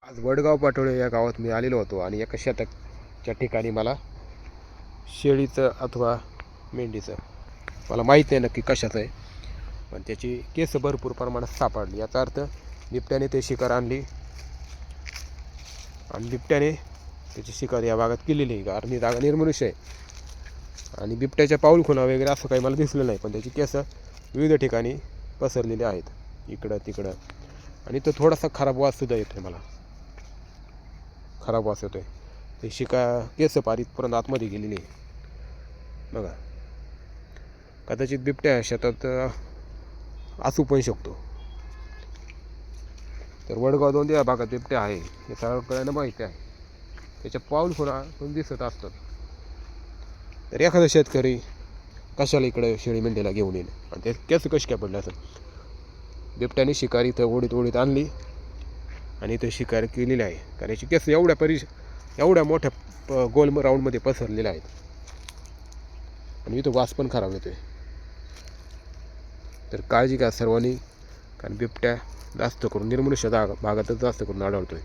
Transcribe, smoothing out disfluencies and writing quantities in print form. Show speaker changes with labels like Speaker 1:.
Speaker 1: आज वडगाव पाटोळे या गावात मी आलेलो होतो आणि एका शेताच्या ठिकाणी मला शेळीचं अथवा मेंढीचं मला माहीत नाही नक्की कशाचं आहे, पण त्याची केस भरपूर प्रमाणात सापडली. याचा अर्थ बिबट्याने ते शिकार आणली आणि बिबट्याने त्याची शिकार या भागात केलेली आहे. कारण ही जागा निर्मनुष्य आहे आणि बिबट्याच्या पाऊल खुणा वगैरे असं काही मला दिसलं नाही, पण त्याची केस विविध ठिकाणी पसरलेले आहेत, इकडं तिकडं. आणि तो थोडासा खराब वाससुद्धा येतो, मला खराब वास येतो आहे. ते केस पारीतपर्यंत आतमध्ये गेलेली आहे बघा. कदाचित बिबट्या शेतात असू पण शकतो. तर वडगाव 2 या भागात बिबट्या आहे हे सगळ्यांना माहिती आहे. त्याच्या पाऊल खुणा पण दिसत असतात. तर एखादा शेतकरी कशाला इकडे शेळी मेंढीला घेऊन येईल आणि ते केस कशी काय पडले असेल. बिबट्याने शिकार इथं ओढीत ओढीत आणली आणि इथं शिकार केलेली आहे. कारण याची केस एवढ्या मोठ्या गोल राऊंडमध्ये पसरलेल्या आहेत आणि इथं वास पण खराब येतोय. तर काळजी घ्या सर्वांनी, कारण बिबट्या जास्त करून निर्मनुष्य भागातच जास्त करून आढळतोय.